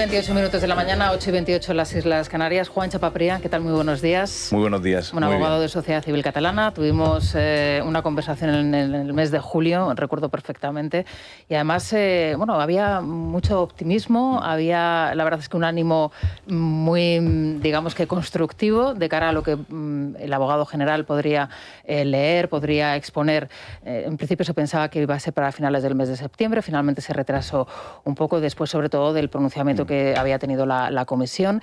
9:28 de la mañana, 8:28 en las Islas Canarias. Juan Chapapria, ¿qué tal? Muy buenos días. Muy buenos días. Un abogado de Sociedad Civil Catalana. Tuvimos una conversación en el mes de julio, recuerdo perfectamente. Y además, había mucho optimismo, había, la verdad es que un ánimo muy, digamos que constructivo de cara a lo que el abogado general podría leer, podría exponer. En principio se pensaba que iba a ser para finales del mes de septiembre, finalmente se retrasó un poco después, sobre todo del pronunciamiento que había tenido la comisión.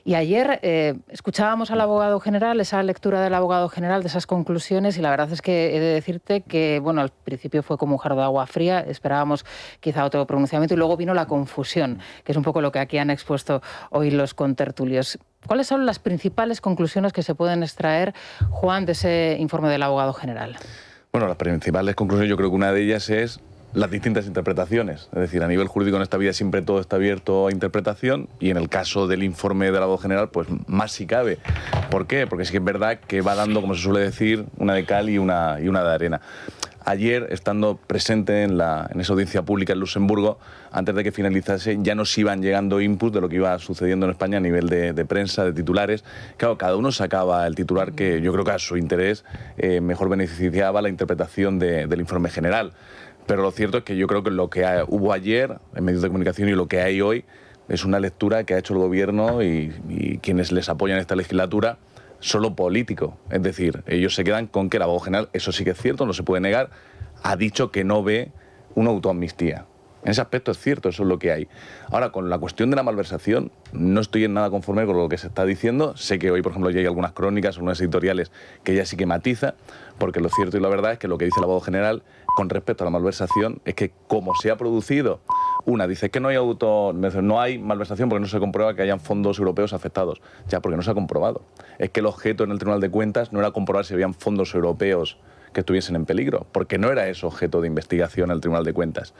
Y ayer escuchábamos al abogado general, esa lectura del abogado general, de esas conclusiones, y la verdad es que he de decirte que, al principio fue como un jarro de agua fría, esperábamos quizá otro pronunciamiento, y luego vino la confusión, que es un poco lo que aquí han expuesto hoy los contertulios. ¿Cuáles son las principales conclusiones que se pueden extraer, Juan, de ese informe del abogado general? Bueno, las principales conclusiones, yo creo que una de ellas es las distintas interpretaciones. Es decir, a nivel jurídico en esta vida siempre todo está abierto a interpretación, y en el caso del informe del abogado general, pues más si cabe. ¿Por qué? Porque sí que es verdad que va dando, como se suele decir, una de cal y una de arena. Ayer, estando presente en esa audiencia pública en Luxemburgo, antes de que finalizase, ya nos iban llegando inputs de lo que iba sucediendo en España a nivel de prensa, de titulares. Claro, cada uno sacaba el titular que yo creo que a su interés mejor beneficiaba la interpretación del informe general. Pero lo cierto es que yo creo que lo que hubo ayer en medios de comunicación y lo que hay hoy es una lectura que ha hecho el Gobierno y quienes les apoyan esta legislatura solo político. Es decir, ellos se quedan con que el abogado general, eso sí que es cierto, no se puede negar, ha dicho que no ve una autoamnistía. En ese aspecto es cierto, eso es lo que hay. Ahora, con la cuestión de la malversación, no estoy en nada conforme con lo que se está diciendo. Sé que hoy, por ejemplo, ya hay algunas crónicas, algunas editoriales que ya sí que matiza, porque lo cierto y la verdad es que lo que dice el abogado general con respecto a la malversación es que como se ha producido, dice que no hay malversación porque no se comprueba que hayan fondos europeos afectados. Ya, porque no se ha comprobado. Es que el objeto en el Tribunal de Cuentas no era comprobar si habían fondos europeos que estuviesen en peligro, porque no era eso objeto de investigación al Tribunal de Cuentas.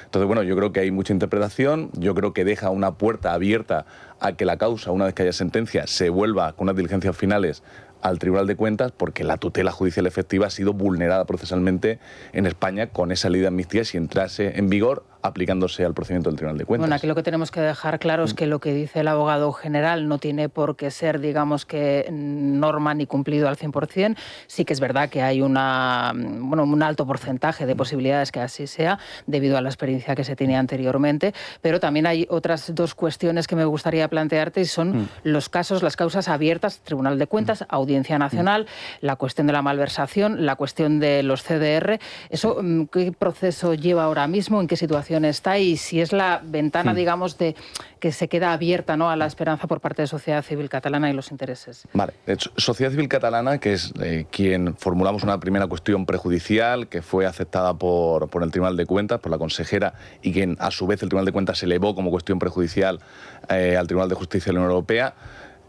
Entonces, yo creo que hay mucha interpretación, yo creo que deja una puerta abierta a que la causa, una vez que haya sentencia, se vuelva con unas diligencias finales al Tribunal de Cuentas, porque la tutela judicial efectiva ha sido vulnerada procesalmente en España con esa ley de amnistía si entrase en vigor aplicándose al procedimiento del Tribunal de Cuentas. Bueno, aquí lo que tenemos que dejar claro es que lo que dice el abogado general no tiene por qué ser, digamos, que norma ni cumplido al 100%. Sí que es verdad que hay un alto porcentaje de posibilidades que así sea, debido a la experiencia que se tiene anteriormente, pero también hay otras dos cuestiones que me gustaría plantearte, y son los casos, las causas abiertas, Tribunal de Cuentas, Audiencia Nacional, la cuestión de la malversación, la cuestión de los CDR. ¿Eso qué proceso lleva ahora mismo? ¿En qué situación está? Y si es la ventana, digamos, de que se queda abierta, ¿no?, a la esperanza por parte de Sociedad Civil Catalana y los intereses. Vale. Sociedad Civil Catalana, que es quien formulamos una primera cuestión prejudicial que fue aceptada por el Tribunal de Cuentas, por la consejera, y que a su vez el Tribunal de Cuentas se elevó como cuestión prejudicial al Tribunal de Justicia de la Unión Europea.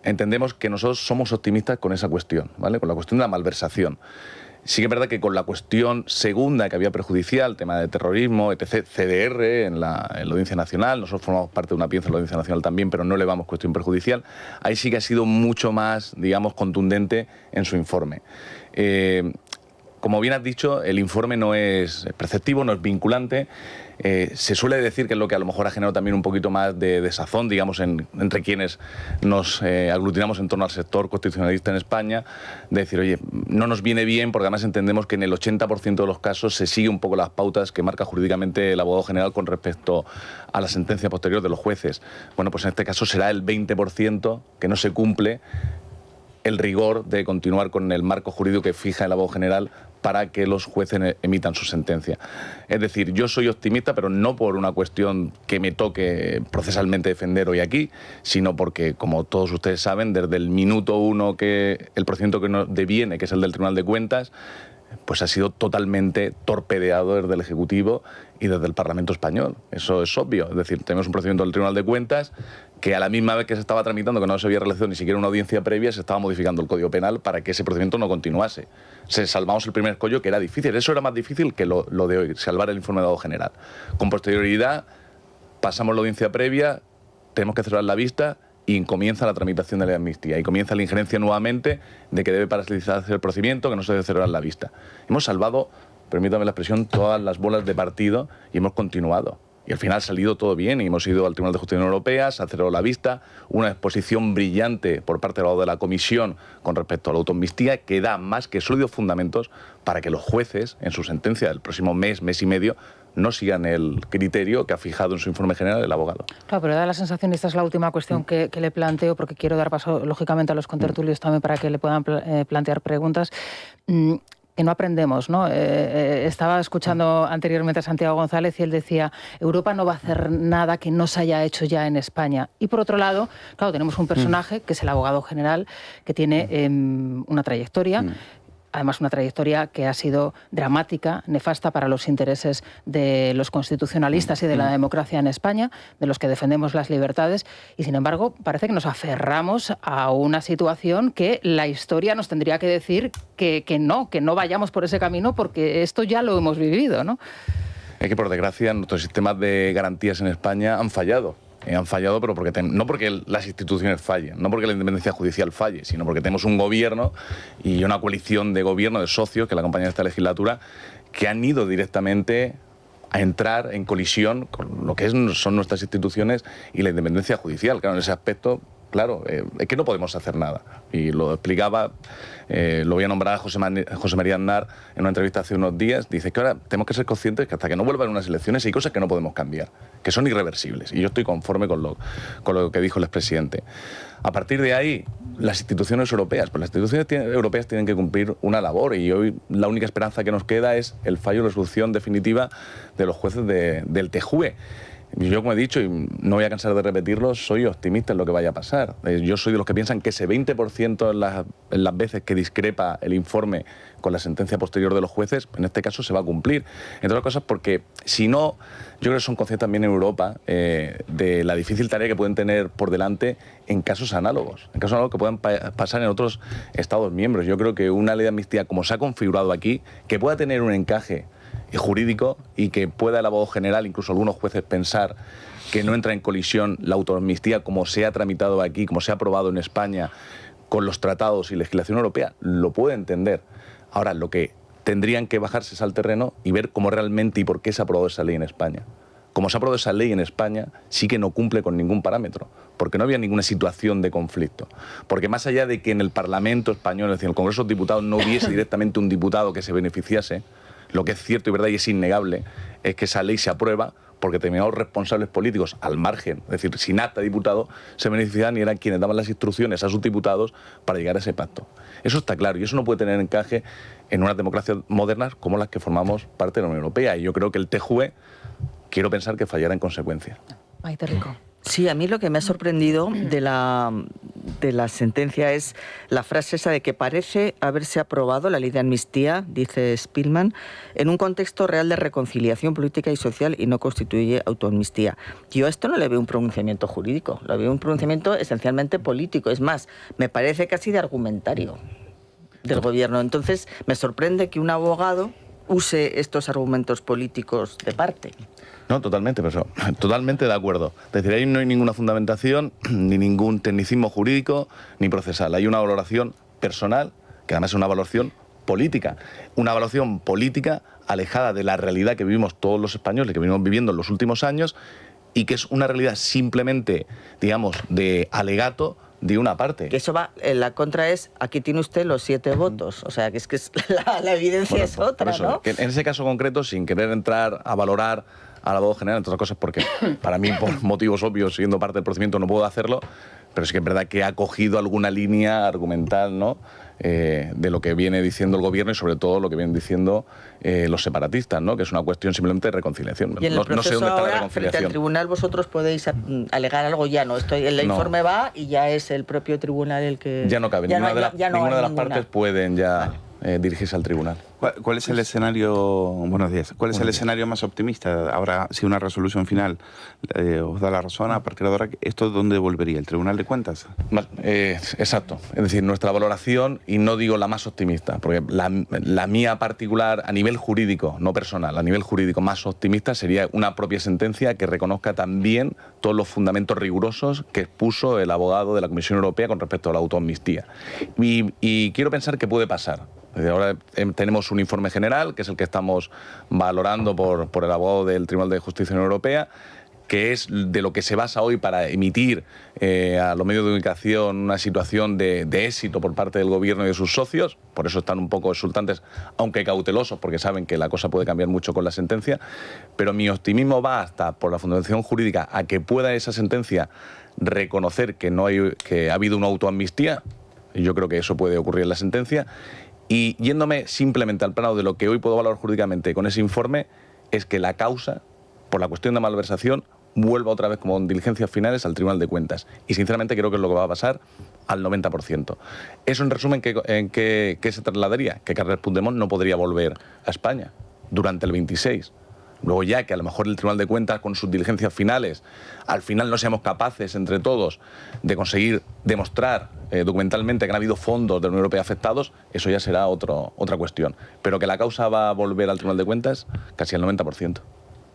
Entendemos que nosotros somos optimistas con esa cuestión, ¿vale?, con la cuestión de la malversación. Sí que es verdad que con la cuestión segunda que había prejudicial, tema de terrorismo, etc., CDR en la Audiencia Nacional, nosotros formamos parte de una pieza en la Audiencia Nacional también, pero no elevamos cuestión prejudicial, ahí sí que ha sido mucho más, digamos, contundente en su informe. Como bien has dicho, el informe no es preceptivo, no es vinculante. Se suele decir que es lo que a lo mejor ha generado también un poquito más de desazón, digamos, entre quienes nos aglutinamos en torno al sector constitucionalista en España, de decir, oye, no nos viene bien, porque además entendemos que en el 80% de los casos se sigue un poco las pautas que marca jurídicamente el abogado general con respecto a la sentencia posterior de los jueces. Bueno, pues en este caso será el 20% que no se cumple el rigor de continuar con el marco jurídico que fija el abogado general para que los jueces emitan su sentencia. Es decir, yo soy optimista, pero no por una cuestión que me toque procesalmente defender hoy aquí, sino porque, como todos ustedes saben, desde el minuto uno que el procedimiento que nos deviene, que es el del Tribunal de Cuentas, pues ha sido totalmente torpedeado desde el Ejecutivo y desde el Parlamento español. Eso es obvio. Es decir, tenemos un procedimiento del Tribunal de Cuentas que a la misma vez que se estaba tramitando, que no se había realizado ni siquiera una audiencia previa, se estaba modificando el Código Penal para que ese procedimiento no continuase. Salvamos el primer escollo, que era difícil. Eso era más difícil que lo de hoy, salvar el informe de abogado general. Con posterioridad, pasamos la audiencia previa, tenemos que cerrar la vista y comienza la tramitación de la amnistía. Y comienza la injerencia nuevamente de que debe paralizarse el procedimiento, que no se debe cerrar la vista. Hemos salvado, permítame la expresión, todas las bolas de partido y hemos continuado. Y al final ha salido todo bien y hemos ido al Tribunal de Justicia de la Unión Europea, se ha cerrado la vista, una exposición brillante por parte de la Comisión con respecto a la autoamnistía que da más que sólidos fundamentos para que los jueces, en su sentencia del próximo mes, mes y medio, no sigan el criterio que ha fijado en su informe general el abogado. Claro, pero da la sensación, y esta es la última cuestión que le planteo, porque quiero dar paso, lógicamente, a los contertulios también para que le puedan plantear preguntas, que no aprendemos, ¿no? Estaba escuchando anteriormente a Santiago González y él decía, Europa no va a hacer nada que no se haya hecho ya en España. Y por otro lado, claro, tenemos un personaje, que es el abogado general, que tiene una trayectoria, además una trayectoria que ha sido dramática, nefasta para los intereses de los constitucionalistas y de la democracia en España, de los que defendemos las libertades, y sin embargo parece que nos aferramos a una situación que la historia nos tendría que decir que no vayamos por ese camino, porque esto ya lo hemos vivido, ¿no? Es que, por desgracia, nuestros sistemas de garantías en España han fallado. Han fallado, pero no porque las instituciones fallen, no porque la independencia judicial falle, sino porque tenemos un gobierno y una coalición de gobierno, de socios que la acompañan en esta legislatura, que han ido directamente a entrar en colisión con lo que son nuestras instituciones y la independencia judicial. Claro, en ese aspecto, claro, es que no podemos hacer nada. Y lo explicaba, lo voy a nombrar a José María Aznar en una entrevista hace unos días. Dice que ahora tenemos que ser conscientes que hasta que no vuelvan unas elecciones hay cosas que no podemos cambiar, que son irreversibles. Y yo estoy conforme con lo que dijo el expresidente. A partir de ahí, las instituciones europeas, pues las instituciones europeas tienen que cumplir una labor, y hoy la única esperanza que nos queda es el fallo de resolución definitiva de los jueces del TJUE. Yo, como he dicho, y no voy a cansar de repetirlo, soy optimista en lo que vaya a pasar. Yo soy de los que piensan que ese 20% en las veces que discrepa el informe con la sentencia posterior de los jueces, en este caso se va a cumplir. Entre otras cosas porque, si no, yo creo que son conscientes también en Europa de la difícil tarea que pueden tener por delante en casos análogos que puedan pasar en otros Estados miembros. Yo creo que una ley de amnistía, como se ha configurado aquí, que pueda tener un encaje jurídico y que pueda el abogado general, incluso algunos jueces, pensar que no entra en colisión la autoamnistía como se ha tramitado aquí, como se ha aprobado en España con los tratados y legislación europea, lo puede entender. Ahora, lo que tendrían que bajarse es al terreno y ver cómo realmente y por qué se ha aprobado esa ley en España. Como se ha aprobado esa ley en España, sí que no cumple con ningún parámetro, porque no había ninguna situación de conflicto. Porque más allá de que en el Parlamento español, es decir, en el Congreso de los Diputados, no hubiese directamente un diputado que se beneficiase, lo que es cierto y verdad y es innegable es que esa ley se aprueba porque determinados responsables políticos, al margen, es decir, sin acta de diputado, se beneficiaban y eran quienes daban las instrucciones a sus diputados para llegar a ese pacto. Eso está claro, y eso no puede tener encaje en unas democracias modernas como las que formamos parte de la Unión Europea. Y yo creo que el TJUE, quiero pensar que fallará en consecuencia. Maite Rico. Sí, a mí lo que me ha sorprendido de la sentencia es la frase esa de que parece haberse aprobado la ley de amnistía, dice Spillman, en un contexto real de reconciliación política y social y no constituye autoamnistía. Yo a esto no le veo un pronunciamiento jurídico, le veo un pronunciamiento esencialmente político. Es más, me parece casi de argumentario del gobierno. Entonces, me sorprende que un abogado use estos argumentos políticos de parte. No, totalmente, pero totalmente de acuerdo. Es decir, ahí no hay ninguna fundamentación, ni ningún tecnicismo jurídico, ni procesal. Hay una valoración personal, que además es una valoración política. Una valoración política alejada de la realidad que vivimos todos los españoles, que venimos viviendo en los últimos años, y que es una realidad simplemente, digamos, de alegato de una parte. Que eso va, la contra es, aquí tiene usted los 7 votos. O sea, que es la evidencia, bueno, es otra, por eso, ¿no? Que en ese caso concreto, sin querer entrar a valorar al abogado general, entre otras cosas porque para mí, por motivos obvios, siendo parte del procedimiento, no puedo hacerlo, pero sí que es verdad que ha cogido alguna línea argumental, ¿no?, de lo que viene diciendo el gobierno y sobre todo lo que vienen diciendo los separatistas, ¿no?, que es una cuestión simplemente de reconciliación. Y en el proceso, no sé dónde está ahora, la reconciliación. frente al tribunal, vosotros podéis alegar algo ya, ¿no? El informe va y ya es el propio tribunal el que... Ya no cabe, ninguna de las partes pueden ya dirigirse al tribunal. ¿Cuál es el escenario, buenos días, cuál es el escenario más optimista? Ahora, si una resolución final os da la razón, a partir de ahora, ¿esto dónde volvería? ¿El Tribunal de Cuentas? Exacto. Es decir, nuestra valoración, y no digo la más optimista, porque la mía particular, a nivel jurídico, no personal, a nivel jurídico más optimista, sería una propia sentencia que reconozca también todos los fundamentos rigurosos que expuso el abogado de la Comisión Europea con respecto a la autoamnistía. Y quiero pensar que puede pasar. Ahora tenemos tenemos un informe general, que es el que estamos valorando por el abogado del Tribunal de Justicia de la Unión Europea, que es de lo que se basa hoy para emitir a los medios de comunicación una situación de éxito por parte del gobierno y de sus socios. Por eso están un poco exultantes, aunque cautelosos, porque saben que la cosa puede cambiar mucho con la sentencia. Pero mi optimismo va hasta, por la fundamentación jurídica, a que pueda esa sentencia reconocer que ha habido una autoamnistía. Y yo creo que eso puede ocurrir en la sentencia. Y yéndome simplemente al plano de lo que hoy puedo valorar jurídicamente con ese informe, es que la causa, por la cuestión de malversación, vuelva otra vez como diligencias finales al Tribunal de Cuentas. Y sinceramente creo que es lo que va a pasar al 90%. Eso, en resumen, ¿en qué se trasladaría? Que Carles Puigdemont no podría volver a España durante el 26. Luego ya que a lo mejor el Tribunal de Cuentas, con sus diligencias finales, al final no seamos capaces entre todos de conseguir demostrar documentalmente que han habido fondos de la Unión Europea afectados, eso ya será otra cuestión. Pero que la causa va a volver al Tribunal de Cuentas casi al 90%.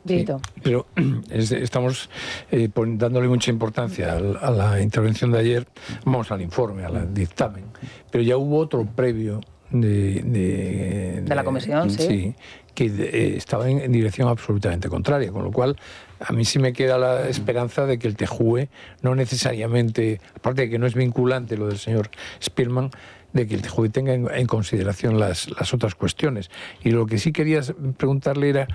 Sí, pero estamos dándole mucha importancia a la intervención de ayer, vamos al informe, al dictamen, pero ya hubo otro previo de la comisión, sí, que estaba en dirección absolutamente contraria, con lo cual a mí sí me queda la esperanza de que el TJUE no necesariamente, aparte de que no es vinculante lo del señor Spielman, de que el TJUE tenga en consideración las otras cuestiones. Y lo que sí quería preguntarle era,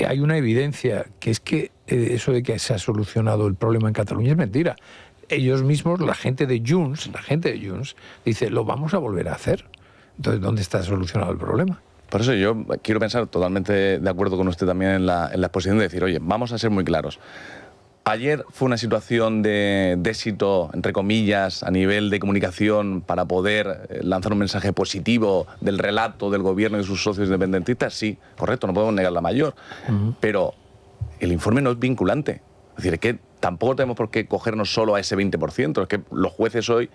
hay una evidencia, que es que eso de que se ha solucionado el problema en Cataluña es mentira. Ellos mismos, la gente de Junts, dice, lo vamos a volver a hacer. Entonces, ¿dónde está solucionado el problema? Por eso yo quiero pensar totalmente de acuerdo con usted también en la exposición de decir, oye, vamos a ser muy claros. Ayer fue una situación de éxito, entre comillas, a nivel de comunicación para poder lanzar un mensaje positivo del relato del gobierno y de sus socios independentistas. Sí, correcto, no podemos negar la mayor. Pero el informe no es vinculante. Es decir, es que tampoco tenemos por qué cogernos solo a ese 20%. Es que los jueces hoy,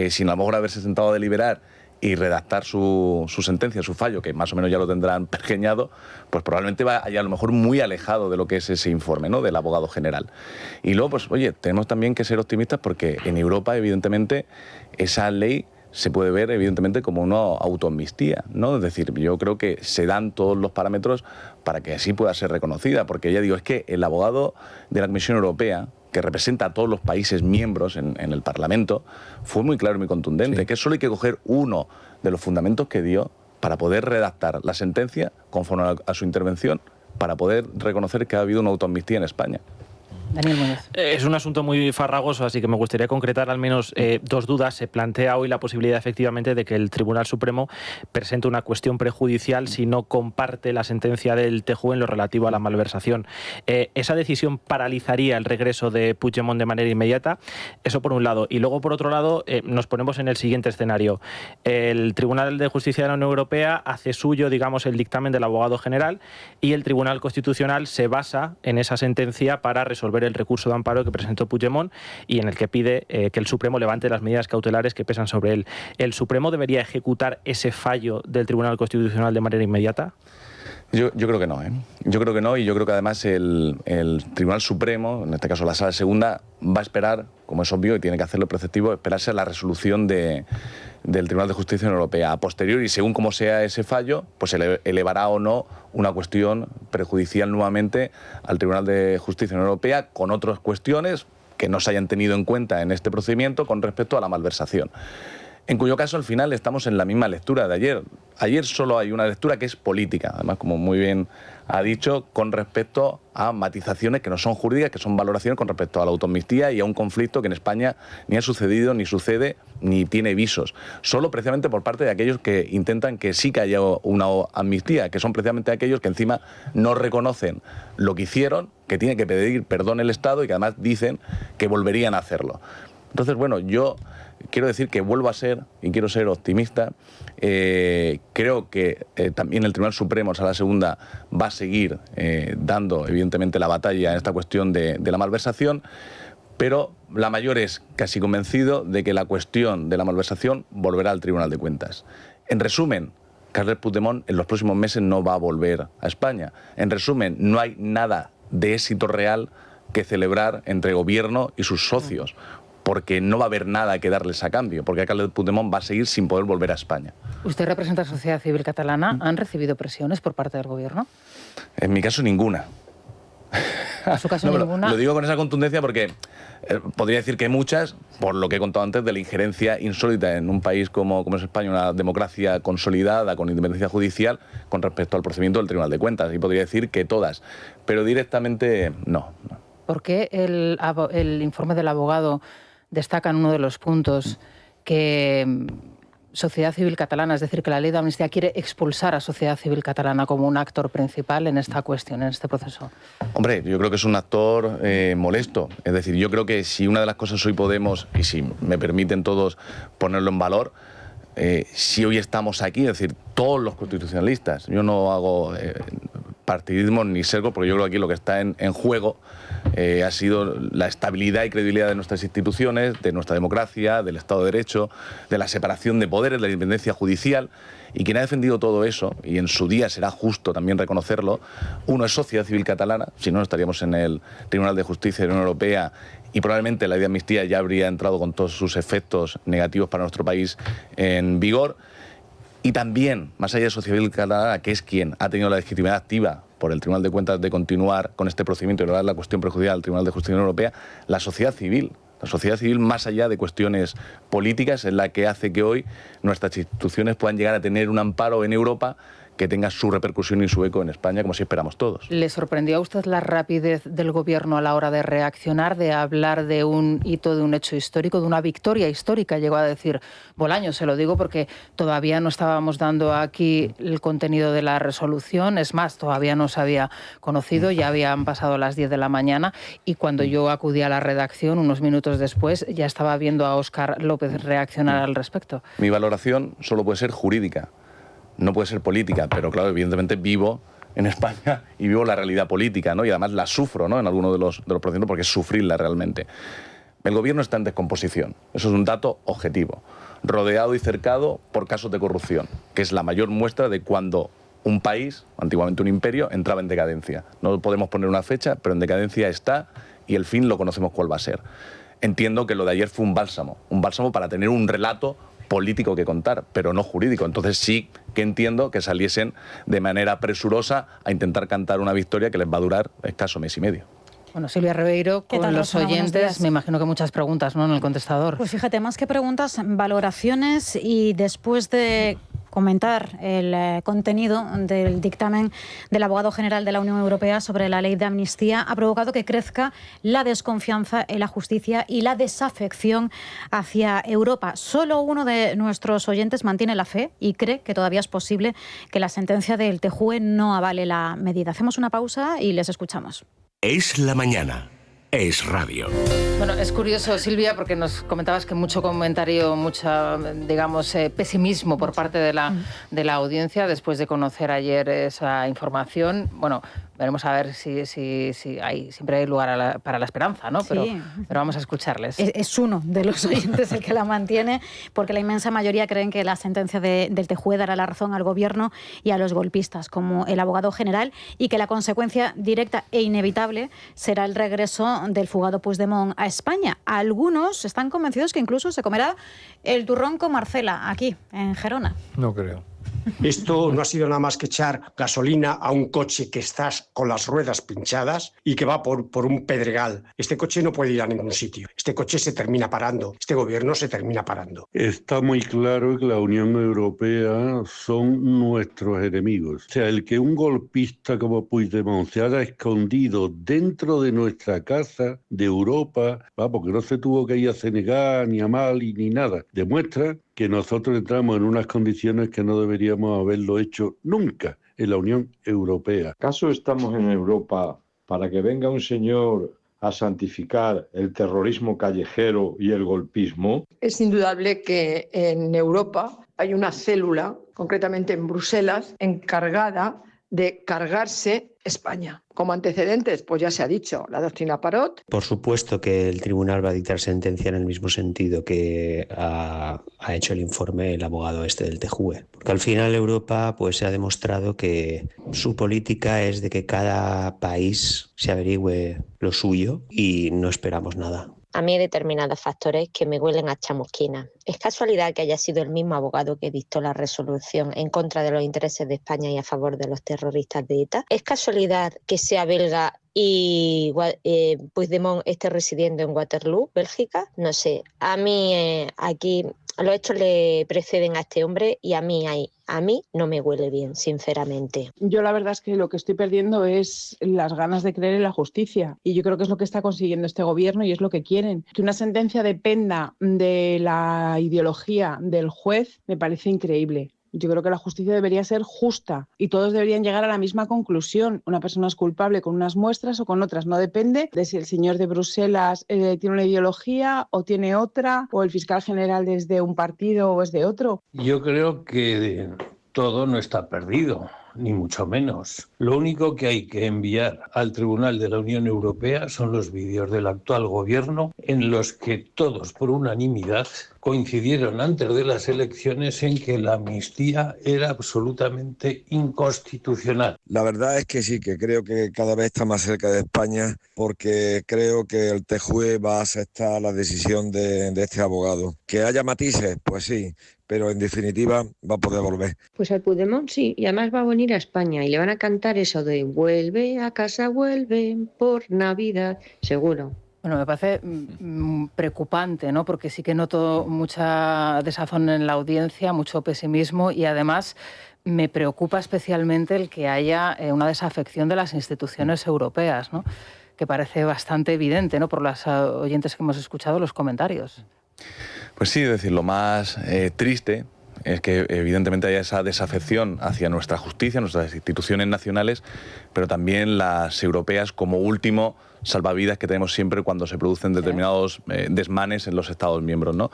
sin a lo mejor haberse sentado a deliberar y redactar su sentencia, su fallo, que más o menos ya lo tendrán pergeñado, pues probablemente vaya a lo mejor muy alejado de lo que es ese informe, ¿no?, del abogado general. Y luego, pues oye, tenemos también que ser optimistas porque en Europa, evidentemente, esa ley se puede ver, evidentemente, como una autoamnistía, ¿no? Es decir, yo creo que se dan todos los parámetros para que así pueda ser reconocida, porque ya digo, es que el abogado de la Comisión Europea, que representa a todos los países miembros en el Parlamento, fue muy claro y muy contundente, que solo hay que coger uno de los fundamentos que dio para poder redactar la sentencia conforme a su intervención, para poder reconocer que ha habido una autoamnistía en España. Daniel Muñoz. Es un asunto muy farragoso, así que me gustaría concretar al menos dos dudas. Se plantea hoy la posibilidad, efectivamente, de que el Tribunal Supremo presente una cuestión prejudicial si no comparte la sentencia del TJUE en lo relativo a la malversación. ¿Esa decisión paralizaría el regreso de Puigdemont de manera inmediata? Eso por un lado. Y luego, por otro lado, nos ponemos en el siguiente escenario. El Tribunal de Justicia de la Unión Europea hace suyo, digamos, el dictamen del abogado general y el Tribunal Constitucional se basa en esa sentencia para resolver el recurso de amparo que presentó Puigdemont y en el que pide que el Supremo levante las medidas cautelares que pesan sobre él. ¿El Supremo debería ejecutar ese fallo del Tribunal Constitucional de manera inmediata? Yo creo que no, ¿eh? Yo creo que no, y yo creo que además el Tribunal Supremo, en este caso la Sala Segunda, va a esperar, como es obvio y tiene que hacerlo preceptivo, esperarse a la resolución del Tribunal de Justicia Europea. A posteriori, según como sea ese fallo, pues se elevará o no una cuestión prejudicial nuevamente al Tribunal de Justicia Europea con otras cuestiones que no se hayan tenido en cuenta en este procedimiento con respecto a la malversación. En cuyo caso, al final, estamos en la misma lectura de ayer. Ayer solo hay una lectura que es política, además, como muy bien ha dicho, con respecto a matizaciones que no son jurídicas, que son valoraciones con respecto a la autoamnistía y a un conflicto que en España ni ha sucedido, ni sucede, ni tiene visos. Solo precisamente por parte de aquellos que intentan que sí que haya una amnistía, que son precisamente aquellos que encima no reconocen lo que hicieron, que tiene que pedir perdón el Estado y que además dicen que volverían a hacerlo. Entonces, bueno, yo quiero decir que vuelvo a ser, y quiero ser optimista, creo que también el Tribunal Supremo, Sala Segunda, va a seguir dando, evidentemente, la batalla en esta cuestión de la malversación, pero la mayor es casi convencido de que la cuestión de la malversación volverá al Tribunal de Cuentas. En resumen, Carles Puigdemont en los próximos meses no va a volver a España. En resumen, no hay nada de éxito real que celebrar entre gobierno y sus socios. porque no va a haber nada que darles a cambio, porque Carles Puigdemont va a seguir sin poder volver a España. ¿Usted representa a la sociedad civil catalana? ¿Han recibido presiones por parte del gobierno? En mi caso, ninguna. ¿En su caso ninguna? Lo digo con esa contundencia porque podría decir que muchas, por lo que he contado antes, de la injerencia insólita en un país como es España, una democracia consolidada, con independencia judicial, con respecto al procedimiento del Tribunal de Cuentas. Y podría decir que todas, pero directamente no. ¿Por qué el informe del abogado destaca en uno de los puntos que sociedad civil catalana, es decir, que la ley de amnistía quiere expulsar a sociedad civil catalana como un actor principal en esta cuestión, en este proceso? Hombre, yo creo que es un actor molesto. Es decir, yo creo que si una de las cosas hoy podemos, y si me permiten todos ponerlo en valor, si hoy estamos aquí, es decir, todos los constitucionalistas, yo no hago partidismo ni sesgo, porque yo creo que aquí lo que está en juego ha sido la estabilidad y credibilidad de nuestras instituciones, de nuestra democracia, del Estado de Derecho, de la separación de poderes, de la independencia judicial. Y quien ha defendido todo eso, y en su día será justo también reconocerlo, uno es sociedad civil catalana, si no estaríamos en el Tribunal de Justicia de la Unión Europea y probablemente la ley de amnistía ya habría entrado con todos sus efectos negativos para nuestro país en vigor. Y también, más allá de sociedad civil catalana, que es quien ha tenido la legitimidad activa por el Tribunal de Cuentas de continuar con este procedimiento y llevar la cuestión prejudicial al Tribunal de Justicia de la Unión Europea, la sociedad civil. La sociedad civil, más allá de cuestiones políticas, es la que hace que hoy nuestras instituciones puedan llegar a tener un amparo en Europa que tenga su repercusión y su eco en España, como si esperamos todos. ¿Le sorprendió a usted la rapidez del gobierno a la hora de reaccionar, de hablar de un hito, de un hecho histórico, de una victoria histórica? Llegó a decir Bolaños, se lo digo porque todavía no estábamos dando aquí el contenido de la resolución, es más, todavía no se había conocido, ya habían pasado las 10 de la mañana y cuando yo acudí a la redacción, unos minutos después, ya estaba viendo a Óscar López reaccionar al respecto. Mi valoración solo puede ser jurídica. No puede ser política, pero claro, evidentemente vivo en España y vivo la realidad política, ¿no? Y además la sufro, ¿no? En algunos de los procedimientos, porque es sufrirla realmente. El gobierno está en descomposición, eso es un dato objetivo, rodeado y cercado por casos de corrupción, que es la mayor muestra de cuando un país, antiguamente un imperio, entraba en decadencia. No podemos poner una fecha, pero en decadencia está y el fin lo conocemos cuál va a ser. Entiendo que lo de ayer fue un bálsamo para tener un relato político que contar, pero no jurídico. Entonces sí que entiendo que saliesen de manera presurosa a intentar cantar una victoria que les va a durar escaso mes y medio. Bueno, Silvia Ribeiro, con los oyentes, me imagino que muchas preguntas, ¿no?, en el contestador. Pues fíjate, más que preguntas, valoraciones, y después de comentar el contenido del dictamen del abogado general de la Unión Europea sobre la ley de amnistía, ha provocado que crezca la desconfianza en la justicia y la desafección hacia Europa. Solo uno de nuestros oyentes mantiene la fe y cree que todavía es posible que la sentencia del TJUE no avale la medida. Hacemos una pausa y les escuchamos. Es la mañana. Es radio. Bueno, es curioso, Silvia, porque nos comentabas que mucho comentario, mucha, digamos, pesimismo por parte de la audiencia después de conocer ayer esa información. Bueno, veremos a ver si siempre hay lugar para la esperanza, ¿no? Pero, sí. pero vamos a escucharles. Es uno de los oyentes el que la mantiene, porque la inmensa mayoría creen que la sentencia del TJUE dará la razón al gobierno y a los golpistas, como el abogado general, y que la consecuencia directa e inevitable será el regreso del fugado Puigdemont a España. Algunos están convencidos que incluso se comerá el turrón con Marcela, aquí, en Gerona. No creo. Esto no ha sido nada más que echar gasolina a un coche que está con las ruedas pinchadas y que va por un pedregal. Este coche no puede ir a ningún sitio. Este coche se termina parando. Este gobierno se termina parando. Está muy claro que la Unión Europea son nuestros enemigos. O sea, el que un golpista como Puigdemont se haya escondido dentro de nuestra casa de Europa, porque no se tuvo que ir a Senegal, ni a Mali, ni nada, demuestra que nosotros entramos en unas condiciones que no deberíamos haberlo hecho nunca en la Unión Europea. ¿Acaso estamos en Europa para que venga un señor a santificar el terrorismo callejero y el golpismo? Es indudable que en Europa hay una célula, concretamente en Bruselas, encargada de cargarse España. Como antecedentes, pues ya se ha dicho, la doctrina Parot. Por supuesto que el tribunal va a dictar sentencia en el mismo sentido que ha hecho el informe el abogado del TJUE. Porque al final Europa pues se ha demostrado que su política es de que cada país se averigüe lo suyo y no esperamos nada. A mí hay determinados factores que me huelen a chamusquina. ¿Es casualidad que haya sido el mismo abogado que dictó la resolución en contra de los intereses de España y a favor de los terroristas de ETA? ¿Es casualidad que sea belga y Puigdemont esté residiendo en Waterloo, Bélgica? No sé. A mí aquí los hechos le preceden a este hombre y a mí no me huele bien, sinceramente. Yo la verdad es que lo que estoy perdiendo es las ganas de creer en la justicia y yo creo que es lo que está consiguiendo este gobierno y es lo que quieren. Que una sentencia dependa de la ideología del juez me parece increíble. Yo creo que la justicia debería ser justa y todos deberían llegar a la misma conclusión. Una persona es culpable con unas muestras o con otras. No depende de si el señor de Bruselas tiene una ideología o tiene otra, o el fiscal general es de un partido o es de otro. Yo creo que todo no está perdido, ni mucho menos. Lo único que hay que enviar al Tribunal de la Unión Europea son los vídeos del actual gobierno en los que todos, por unanimidad, coincidieron antes de las elecciones en que la amnistía era absolutamente inconstitucional. La verdad es que sí, que creo que cada vez está más cerca de España porque creo que el TJUE va a aceptar la decisión de este abogado. Que haya matices, pues sí, pero en definitiva va a poder volver. Pues al Puigdemont sí, y además va a venir a España y le van a cantar eso de vuelve a casa, vuelve por Navidad, seguro. Bueno, me parece preocupante, ¿no? Porque sí que noto mucha desazón en la audiencia, mucho pesimismo y además me preocupa especialmente el que haya una desafección de las instituciones europeas, ¿no? Que parece bastante evidente, ¿no? Por las oyentes que hemos escuchado los comentarios. Pues sí, es decir, lo más triste es que evidentemente haya esa desafección hacia nuestra justicia, nuestras instituciones nacionales, pero también las europeas como último salvavidas que tenemos siempre cuando se producen determinados desmanes en los Estados miembros, ¿no?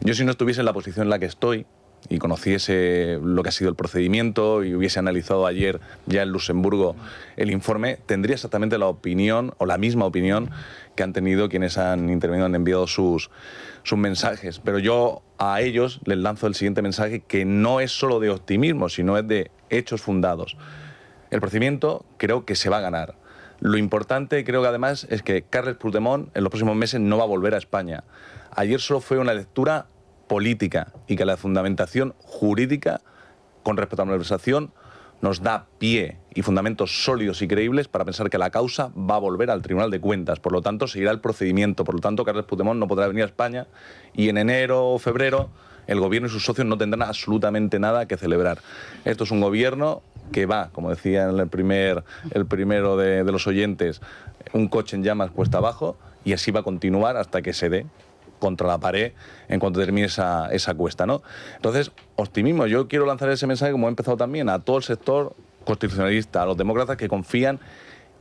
Yo, si no estuviese en la posición en la que estoy y conociese lo que ha sido el procedimiento y hubiese analizado ayer ya en Luxemburgo el informe, tendría exactamente la opinión o la misma opinión que han tenido quienes han intervenido, han enviado sus mensajes. Pero yo a ellos les lanzo el siguiente mensaje, que no es solo de optimismo, sino es de hechos fundados. El procedimiento creo que se va a ganar. Lo importante, creo que además, es que Carles Puigdemont en los próximos meses no va a volver a España. Ayer solo fue una lectura política y que la fundamentación jurídica con respecto a la malversación nos da pie y fundamentos sólidos y creíbles para pensar que la causa va a volver al Tribunal de Cuentas. Por lo tanto, seguirá el procedimiento. Por lo tanto, Carles Puigdemont no podrá venir a España y en enero o febrero el gobierno y sus socios no tendrán absolutamente nada que celebrar. Esto es un gobierno que va, como decía el primero de los oyentes, un coche en llamas cuesta abajo, y así va a continuar hasta que se dé contra la pared en cuanto termine esa cuesta, ¿no? Entonces, optimismo. Yo quiero lanzar ese mensaje, como he empezado también, a todo el sector constitucionalista, a los demócratas que confían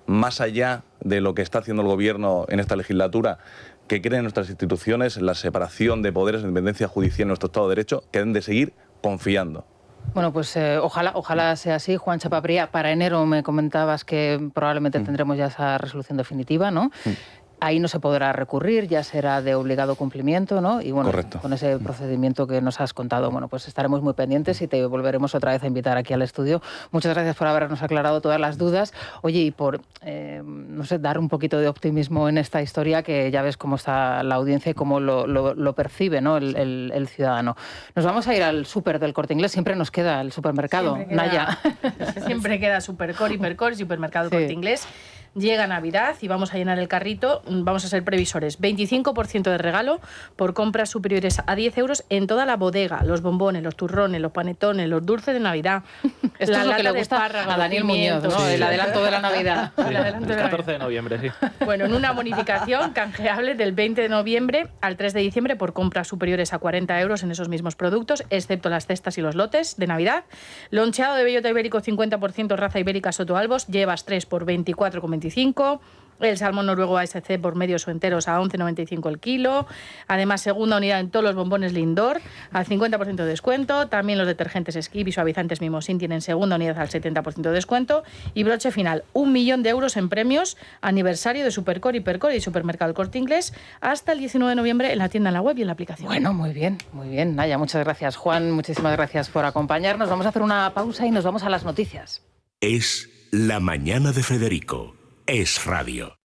más allá de lo que está haciendo el gobierno en esta legislatura, que creen en nuestras instituciones, en la separación de poderes, en la independencia judicial en nuestro Estado de Derecho, que deben de seguir confiando. Bueno, pues ojalá sea así. Juan Chapapría, para enero me comentabas que probablemente tendremos ya esa resolución definitiva, ¿no? Ahí no se podrá recurrir, ya será de obligado cumplimiento, ¿no? Y bueno, correcto, con ese procedimiento que nos has contado, bueno, pues estaremos muy pendientes y te volveremos otra vez a invitar aquí al estudio. Muchas gracias por habernos aclarado todas las dudas. Oye, y por, no sé, dar un poquito de optimismo en esta historia, que ya ves cómo está la audiencia y cómo lo percibe, ¿no? el ciudadano. Nos vamos a ir al súper del Corte Inglés. Siempre nos queda el supermercado, Naya. Siempre queda Supercor, Hipercor, Supermercado Corte Inglés. Llega Navidad y vamos a llenar el carrito, vamos a ser previsores. 25% de regalo por compras superiores a 10 euros en toda la bodega. Los bombones, los turrones, los panetones, los dulces de Navidad. Esto es lo que le gusta a Daniel Muñoz, ¿no? El adelanto de la Navidad. Sí, el 14 de noviembre, sí. Bueno, en una bonificación canjeable del 20 de noviembre al 3 de diciembre por compras superiores a 40 euros en esos mismos productos, excepto las cestas y los lotes de Navidad. Loncheado de bellota ibérico 50% raza ibérica Soto Albos, llevas 3 por 24,25. El salmón noruego ASC por medios o enteros a 11,95 el kilo. Además, segunda unidad en todos los bombones Lindor al 50% de descuento. También los detergentes Skip y suavizantes Mimosin tienen segunda unidad al 70% de descuento. Y broche final, 1 millón de euros en premios aniversario de Supercore, Hipercore y Supermercado El Corte Inglés hasta el 19 de noviembre en la tienda, en la web y en la aplicación. Bueno, muy bien, muy bien. Naya, muchas gracias. Juan, muchísimas gracias por acompañarnos. Vamos a hacer una pausa y nos vamos a las noticias. Es La Mañana de Federico. Es Radio.